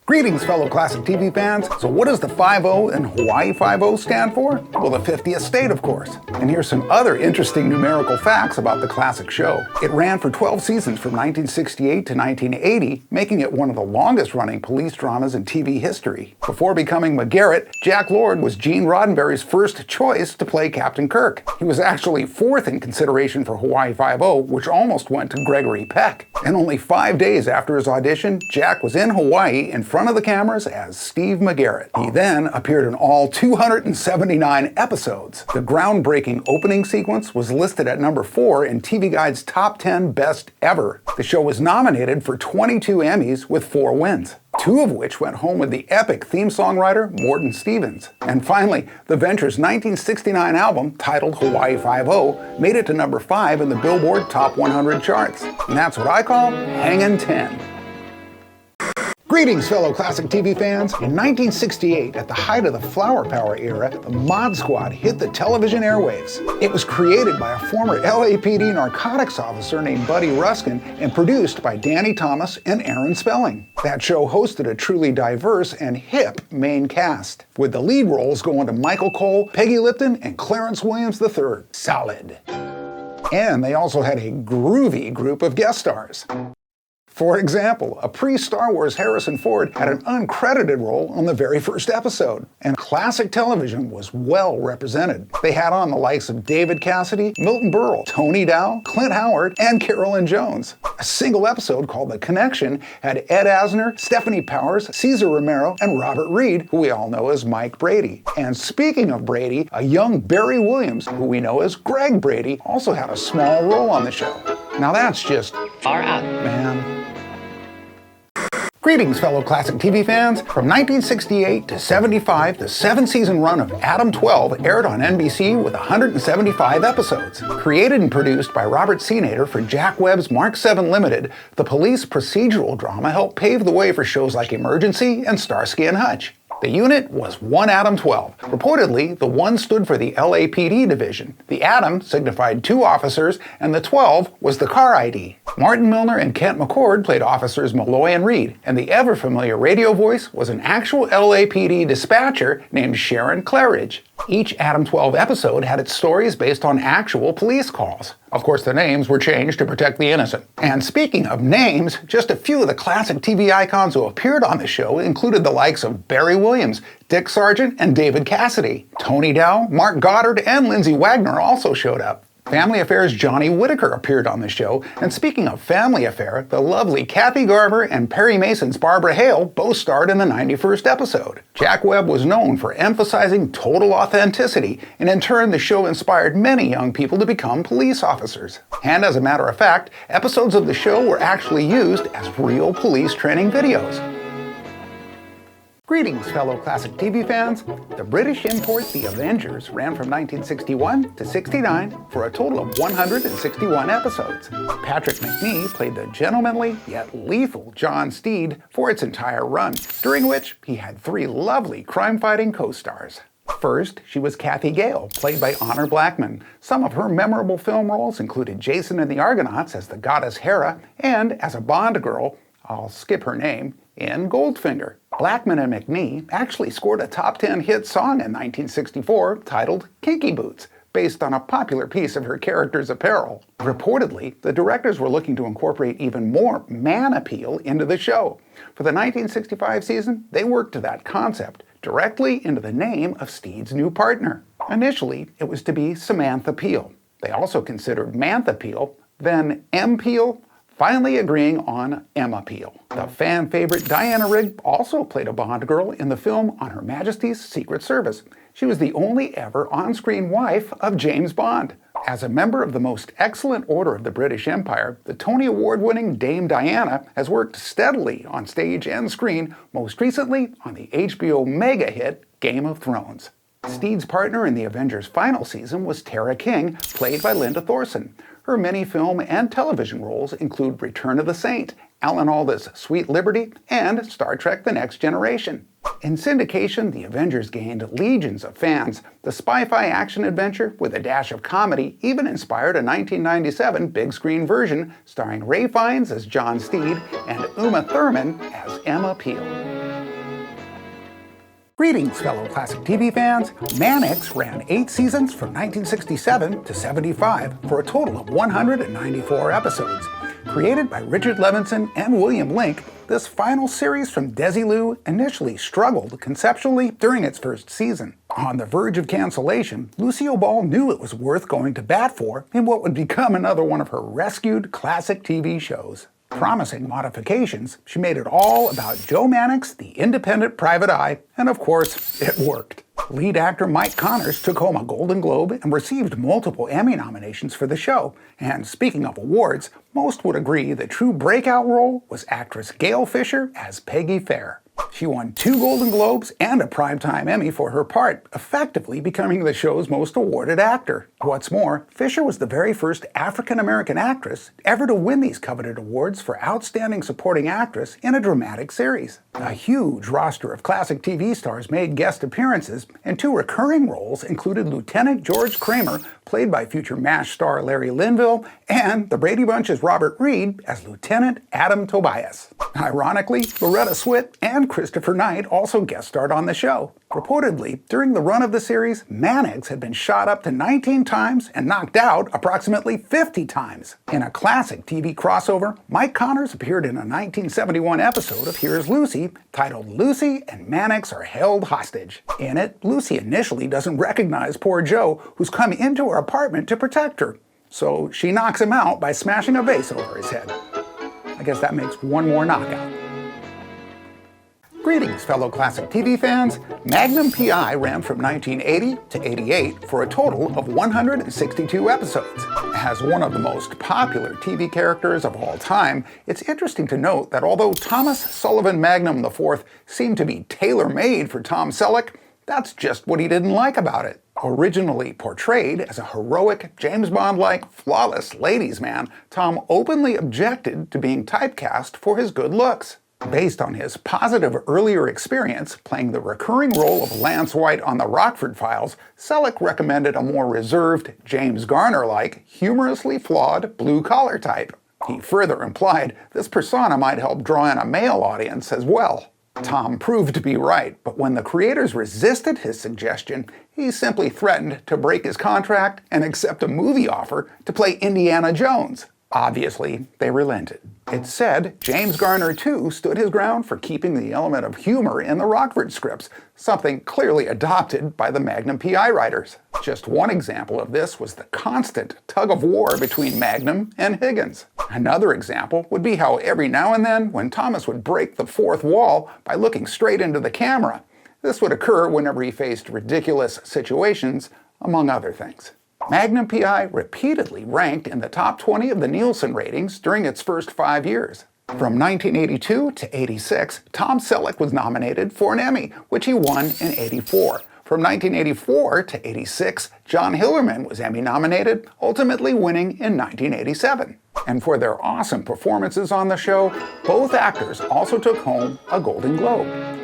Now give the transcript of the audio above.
Greetings, fellow classic TV fans. So what does the 5-0 in Hawaii 5-0 stand for? Well, the 50th state, of course. And here's some other interesting numerical facts about the classic show. It ran for 12 seasons from 1968 to 1980, making it one of the longest-running police dramas in TV history. Before becoming McGarrett, Jack Lord was Gene Roddenberry's first choice to play Captain Kirk. He was actually fourth in consideration for Hawaii 5-0, which almost went to Gregory Peck. And only 5 days after his audition, Jack was in Hawaii in front of the cameras as Steve McGarrett. He then appeared in all 279 episodes. The groundbreaking opening sequence was listed at number 4 in TV Guide's Top 10 Best Ever. The show was nominated for 22 Emmys with 4 wins, 2 of which went home with the epic theme songwriter Morton Stevens. And finally, the Ventures' 1969 album, titled Hawaii 5-0, made it to number 5 in the Billboard Top 100 charts. And that's what I call hangin' 10. Greetings, fellow classic TV fans. In 1968, at the height of the Flower Power era, the Mod Squad hit the television airwaves. It was created by a former LAPD narcotics officer named Buddy Ruskin and produced by Danny Thomas and Aaron Spelling. That show hosted a truly diverse and hip main cast, with the lead roles going to Michael Cole, Peggy Lipton, and Clarence Williams III. Solid. And they also had a groovy group of guest stars. For example, a pre-Star Wars Harrison Ford had an uncredited role on the very first episode, and classic television was well represented. They had on the likes of David Cassidy, Milton Berle, Tony Dow, Clint Howard, and Carolyn Jones. A single episode called The Connection had Ed Asner, Stephanie Powers, Cesar Romero, and Robert Reed, who we all know as Mike Brady. And speaking of Brady, a young Barry Williams, who we know as Greg Brady, also had a small role on the show. Now that's just far out, man. Greetings, fellow classic TV fans. From 1968 to 75, the 7-season run of Adam 12 aired on NBC with 175 episodes. Created and produced by Robert Senator for Jack Webb's Mark 7 Limited, the police procedural drama helped pave the way for shows like Emergency and Starsky and Hutch. The unit was 1 Adam 12. Reportedly, the 1 stood for the LAPD division. The Adam signified 2 officers, and the 12 was the car ID. Martin Milner and Kent McCord played officers Malloy and Reed, and the ever-familiar radio voice was an actual LAPD dispatcher named Sharon Claridge. Each Adam 12 episode had its stories based on actual police calls. Of course, the names were changed to protect the innocent. And speaking of names, just a few of the classic TV icons who appeared on the show included the likes of Barry Williams, Dick Sargent, and David Cassidy. Tony Dow, Mark Goddard, and Lindsay Wagner also showed up. Family Affair's Johnny Whitaker appeared on the show, and speaking of Family Affair, the lovely Kathy Garver and Perry Mason's Barbara Hale both starred in the 91st episode. Jack Webb was known for emphasizing total authenticity, and in turn the show inspired many young people to become police officers. And as a matter of fact, episodes of the show were actually used as real police training videos. Greetings, fellow classic TV fans. The British import The Avengers ran from 1961 to 69 for a total of 161 episodes. Patrick Macnee played the gentlemanly yet lethal John Steed for its entire run, during which he had 3 lovely crime-fighting co-stars. First, she was Kathy Gale, played by Honor Blackman. Some of her memorable film roles included Jason and the Argonauts as the goddess Hera, and as a Bond girl, I'll skip her name, in Goldfinger. Blackman and Macnee actually scored a top 10 hit song in 1964 titled Kinky Boots, based on a popular piece of her character's apparel. Reportedly, the directors were looking to incorporate even more man appeal into the show. For the 1965 season, they worked to that concept directly into the name of Steed's new partner. Initially, it was to be Samantha Peel. They also considered Mantha Peel, then M. Peel, finally agreeing on Emma Peel. The fan favorite Diana Rigg also played a Bond girl in the film On Her Majesty's Secret Service. She was the only ever on-screen wife of James Bond. As a member of the most excellent order of the British Empire, the Tony Award-winning Dame Diana has worked steadily on stage and screen, most recently on the HBO mega hit Game of Thrones. Steed's partner in the Avengers' final season was Tara King, played by Linda Thorson. Her many film and television roles include Return of the Saint, Alan Alda's Sweet Liberty, and Star Trek The Next Generation. In syndication, The Avengers gained legions of fans. The spy-fi action-adventure, with a dash of comedy, even inspired a 1997 big-screen version starring Ray Fiennes as John Steed and Uma Thurman as Emma Peel. Greetings, fellow classic TV fans. Mannix ran 8 seasons from 1967 to 75 for a total of 194 episodes. Created by Richard Levinson and William Link, this final series from Desilu initially struggled conceptually during its first season. On the verge of cancellation, Lucille Ball knew it was worth going to bat for in what would become another one of her rescued classic TV shows. Promising modifications, she made it all about Joe Mannix, the independent private eye, and of course, it worked. Lead actor Mike Connors took home a Golden Globe and received multiple Emmy nominations for the show. And speaking of awards, most would agree the true breakout role was actress Gail Fisher as Peggy Fair. She won 2 Golden Globes and a Primetime Emmy for her part, effectively becoming the show's most awarded actor. What's more, Fisher was the very first African-American actress ever to win these coveted awards for Outstanding Supporting Actress in a dramatic series. A huge roster of classic TV stars made guest appearances, and 2 recurring roles included Lieutenant George Kramer, played by future MASH star Larry Linville, and the Brady Bunch's Robert Reed as Lieutenant Adam Tobias. Ironically, Loretta Swit and Christopher Knight also guest starred on the show. Reportedly, during the run of the series, Mannix had been shot up to 19 times and knocked out approximately 50 times. In a classic TV crossover, Mike Connors appeared in a 1971 episode of Here's Lucy, titled Lucy and Mannix Are Held Hostage. In it, Lucy initially doesn't recognize poor Joe, who's come into her apartment to protect her. So she knocks him out by smashing a vase over his head. I guess that makes one more knockout. Greetings, fellow classic TV fans. Magnum PI ran from 1980 to 88 for a total of 162 episodes. As one of the most popular TV characters of all time, it's interesting to note that although Thomas Sullivan Magnum IV seemed to be tailor-made for Tom Selleck, that's just what he didn't like about it. Originally portrayed as a heroic, James Bond-like, flawless ladies' man, Tom openly objected to being typecast for his good looks. Based on his positive earlier experience playing the recurring role of Lance White on the Rockford Files, Selleck recommended a more reserved, James Garner-like, humorously flawed, blue-collar type. He further implied this persona might help draw in a male audience as well. Tom proved to be right, but when the creators resisted his suggestion, he simply threatened to break his contract and accept a movie offer to play Indiana Jones. Obviously, they relented. It's said James Garner, too, stood his ground for keeping the element of humor in the Rockford scripts, something clearly adopted by the Magnum PI writers. Just one example of this was the constant tug-of-war between Magnum and Higgins. Another example would be how every now and then, when Thomas would break the fourth wall by looking straight into the camera, this would occur whenever he faced ridiculous situations, among other things. Magnum PI repeatedly ranked in the top 20 of the Nielsen ratings during its first 5 years. From 1982 to 86, Tom Selleck was nominated for an Emmy, which he won in 84. From 1984 to 86, John Hillerman was Emmy nominated, ultimately winning in 1987. And for their awesome performances on the show, both actors also took home a Golden Globe.